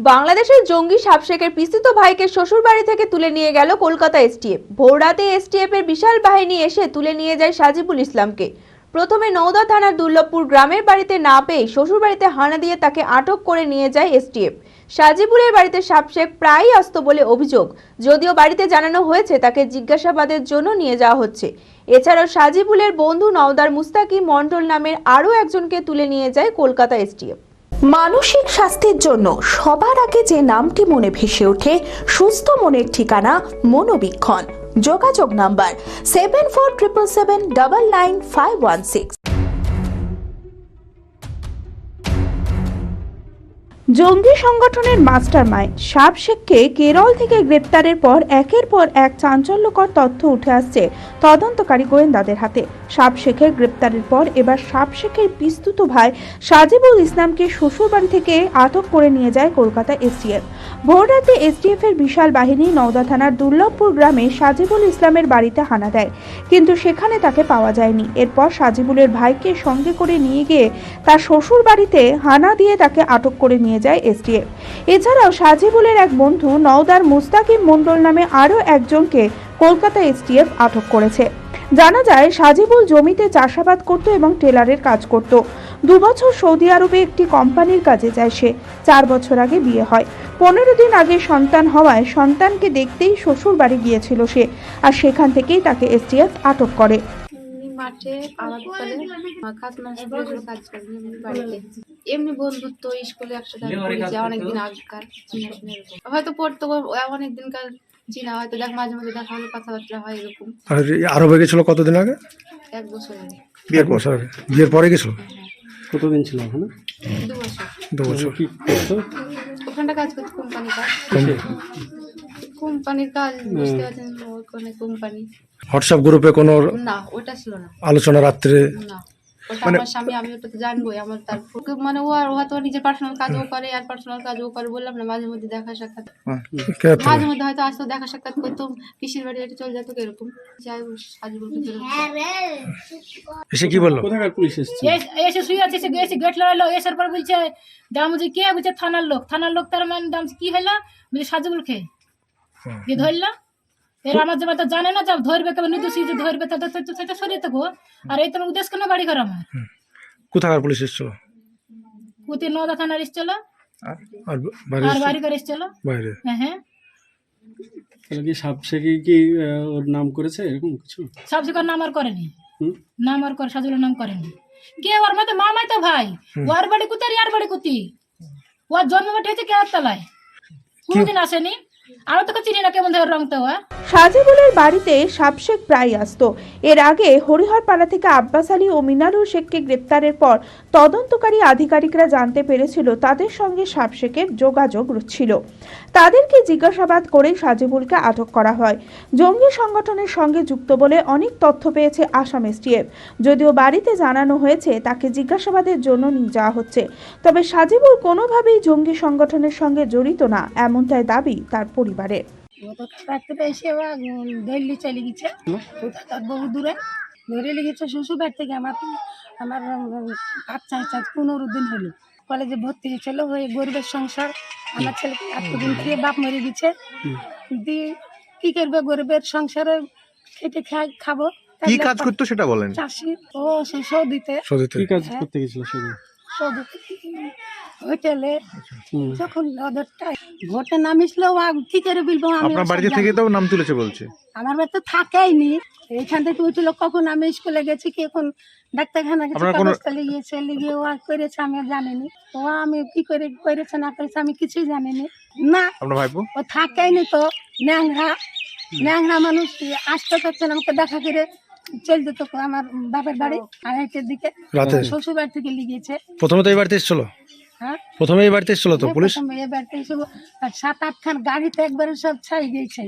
বাংলাদেশের জঙ্গি সাবশেখের পিস্তুত ভাইকে শ্বশুরবাড়ি থেকে তুলে নিয়ে গেল কলকাতা এসটিএফ। ভোররাতে এসটিএফ এর বিশাল বাহিনী এসে তুলে নিয়ে যায় সাজিবুল ইসলামকে। প্রথমে নওদা থানার দুর্লভপুর গ্রামের বাড়িতে না পেয়ে শ্বশুরবাড়িতে হানা দিয়ে তাকে আটক করে নিয়ে যায় এসটিএফ। সাজিবুলের বাড়িতে সাবশেখ প্রায়ই আসতো বলে অভিযোগ, যদিও বাড়িতে জানানো হয়েছে তাকে জিজ্ঞাসাবাদের জন্য নিয়ে যাওয়া হচ্ছে। এছাড়াও সাজিবুলের বন্ধু নওদার মুস্তাকিম মণ্ডল নামের আরও একজনকে তুলে নিয়ে যায় কলকাতা এসটিএফ। মানসিক স্বাস্থ্যের জন্য সবার আগে যে নামটি মনে ভেসে ওঠে, সুস্থ মনের ঠিকানা মনোবীক্ষণ। যোগাযোগ নাম্বার 7477799516। জঙ্গি সংগঠনের মাস্টারমাইন্ড সাবশেখকে কেরল থেকে গ্রেপ্তারের পর একের পর এক চাঞ্চল্যকর তথ্য উঠে আসছে তদন্তকারী গোয়েন্দাদের হাতে। সাবশেখের গ্রেপ্তারের পর এবার সাবশেখের পিস্তুত ভাই সাজিবুল ইসলামকে শ্বশুরবাড়ি থেকে আটক করে নিয়ে যায় কলকাতা এসটিএফ। ভোররাতে এসটিএফ এর বিশাল বাহিনী নওদা থানার দুর্লভপুর গ্রামে সাজিবুল ইসলামের বাড়িতে হানা দেয়, কিন্তু সেখানে তাকে পাওয়া যায়নি। এরপর সাজিবুলের ভাইকে সঙ্গে করে নিয়ে গিয়ে তার শ্বশুর বাড়িতে হানা দিয়ে তাকে আটক করে নিয়ে যায় এসটিএফ। এছাড়াও সাজিবুলের এক বন্ধু নওদার মুস্তাকিম মণ্ডল নামে আরও একজনকে কলকাতা এসটিএফ আটক করেছে। জানা যায় সাজিবুল জমিতে চাষাবাদ করত এবং টেলারের কাজ করত। 2 বছর সৌদি আরবে একটি কোম্পানির কাজে যায় সে। 4 বছর আগে বিয়ে হয়। 15 দিন আগে সন্তান হওয়ায় সন্তানকে দেখতেই শ্বশুর বাড়ি গিয়েছিল সে, আর সেখান থেকেই তাকে এসটিএফ আটক করে। মাঠে আবাদ করে কাজ করেন বাড়িতে, এমনি বন্ধুত্ব, স্কুলে একসাথে পড়েছি অনেকদিন আগেকার, হয়তো পড়তো অনেকদিনকার চিনা, হয়তো মাঝে মাঝে দেখা হলে কথাবার্তা হয় এরকম। আর আরবে গেছিল কতদিন আগে? 1 বছর আগে। বিয়ের বছর আগে? বিয়ের পরে গেছিল? কতদিন ছিল ওখানে? 2 বছর। 2 বছর। কি করতো? ওখানটা কাজ করতো কোম্পানির কাজ, বুঝতে পারছেন, ওখানে কোম্পানি। হোয়াটসঅ্যাপ গ্রুপে কোনো না, ওটা ছিল না আলোচনা রাত্রে? না, ওটা আমার স্বামী, আমি ওটা তো জানবোই। আমার তার মানে ও হয়তো নিজের পার্সোনাল কাজও করে আর পার্সোনাল কাজও করে, বললাম না, মাঝে মধ্যে দেখা সাক্ষাৎ, মাঝে মধ্যে হয়তো আসতো, দেখা সাক্ষাৎ করতো, পিসির বাড়ি এটা চলে যেত এরকম। যাই হোক, সাজিবুলকে এসে কি বললো? কোথাকার পুলিশ এসেছে? এসে শুয়ে আছে, এসে গেট লাগালো, এসার পর বলছে দাম বলছে কে, বলছে থানার লোক, তার মানে দাম কি হলো, বলছে সাজিবুল খেয়ে দিয়ে ধরলাম। এর আমার যে তো জানে না, যা ধরবে কেমন নির্দোষী যে ধরবে সেটা সরিয়ে থাকবো। আর এই তোমার উদ্দেশ্য কেন বাড়ি ঘর আমার? কোথাকার পুলিশ এসেছিল? কুতি নওদা থানার এসেছিল আর আর বাড়ি ঘর এসেছিল বাইরে? হ্যাঁ। তাহলে কি সাবশেখে কি ওর নাম করেছে এরকম কিছু? সাবশেখের নাম আর করেনি, নাম আর করে সাজিবুলের নাম করেনি। কে ওর মতো মামাই তো ভাই, ওর বাড়ি কুতার আর বাড়ি কুতি, ওর জন্ম হয়েছে কেরাতলায়, কোনোদিন আসেনি। আমি তোকে চিনি না কেমন ধরে রংটা। সাজিবুলের বাড়িতে সাবশেখ প্রায় আসতো। এর আগে হরিহরপাড়া থেকে আব্বাস আলী ও মিনারুল শেখকে গ্রেপ্তারের পর তদন্তকারী আধিকারিকরা জানতে পেরেছিল তাদের সঙ্গে সাবশেখের যোগাযোগ ছিল। তাদেরকে জিজ্ঞাসাবাদ করে সাজিবুলকে আটক করা হয়। জঙ্গি সংগঠনের সঙ্গে যুক্ত বলে অনেক তথ্য পেয়েছে আসাম এসটিএফ। যদিও বাড়িতে জানানো হয়েছে তাকে জিজ্ঞাসাবাদের জন্য নিয়ে যাওয়া হচ্ছে, তবে সাজিবুল কোনোভাবেই জঙ্গি সংগঠনের সঙ্গে জড়িত না, এমনটাই দাবি তার পরিবারের। রাত্রে এসে দিল্লি চলে গেছে, বহু দূরে ধরে লেগেছে শ্বশুর বাড়ি থেকে। আমার 15 দিন হলো কলেজে ভর্তি হয়েছিল, ওই গরিবের সংসার। আমার ছেলেকে এতদিন খেয়ে বাপ মরে গেছে, দিয়ে কি করবে, গরিবের সংসারে খেটে খাবো। কি কাজ করতো সেটা বলেন? চাষি। ও সৌদিতে। কি কাজ করতে গেছিল সেদিন? হোটেলে যখন ভোটে নামিছিল, কি করে বলবো, আপনার বাড়িতে থেকে তো নাম তুলেছে বলছে। আমার বাড়িতে থাকেইনি, এইখান থেকে উঠছিল। কখন আমি স্কুলে গেছি, কি এখন ডাক্তারখানা গেছে, গিয়েছে লিগে ও করেছে, আমি জানিনি। ও আমি কি করে করেছে না করেছে আমি কিছুই জানিনি না। আপনার ভাইপো ও থাকেইনি তো, ন্যাংরা মানুষ আসতে পারছে না, আমাকে দেখা করে চল যেত আমার বাপের বাড়ি 2:30টার দিকে, শ্বশুর বাড়ি থেকে লিগেছে। প্রথমে তো এই বাড়িতে এসেছিল? হ্যাঁ, প্রথমে এই বাড়িতে এসেছিল তো পুলিশ? 7-8 খান গাড়িতে একবারে সব ছাই গেছে।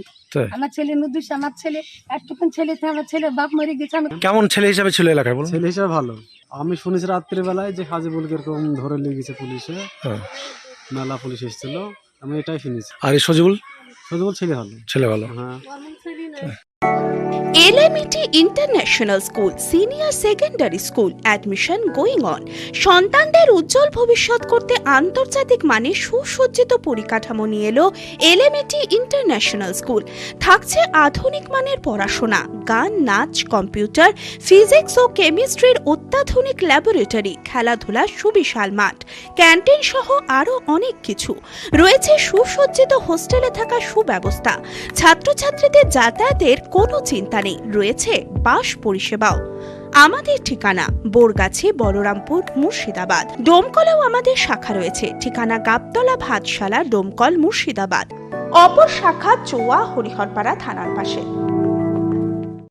আমার ছেলে নুদুস, আমার ছেলে একটুখান ছেলে, আমার ছেলে বাপ মরে গেছে। কেমন ছেলে হিসাবে ছিল এলাকায় বলুন? ছেলে হিসাবে ভালো। আমি শুনেছি রাত্রিবেলায় যে সাজিবুলকে এরকম ধরে লেগেছে পুলিশে, মেলা পুলিশ এসেছিল, আমি এটাই শুনেছি। আর এই সজিবুল? সজিবুল ছেলে ভালো। ছেলে ভালো, হ্যাঁ। LMET International School Senior Secondary School admission going on. সন্তানদের উজ্জ্বল ভবিষ্যৎ করতে আন্তর্জাতিক মানের সুসজ্জিত পরিকাঠামো নিয়ে এলো LMET International School। থাকছে আধুনিক মানের পড়াশোনা, গান, নাচ, কম্পিউটার, ফিজিক্স ও কেমিস্ট্রির অত্যাধুনিক ল্যাবরেটরি, খেলাধুলার সুবিশাল মাঠ, ক্যান্টিন সহ আরও অনেক কিছু। রয়েছে সুসজ্জিত হোস্টেলে থাকা সুব্যবস্থা। ছাত্রছাত্রীদের যাতায়াতের কোনো চিন্তা নেই, রয়েছে বাস পরিষেবাও। আমাদের ঠিকানা বোরগাছি, বলরামপুর, মুর্শিদাবাদ। ডোমকলেও আমাদের শাখা রয়েছে, ঠিকানা গাবতলা ভাতশালা, ডোমকল, মুর্শিদাবাদ। অপর শাখা চোয়া, হরিহরপাড়া থানার পাশে।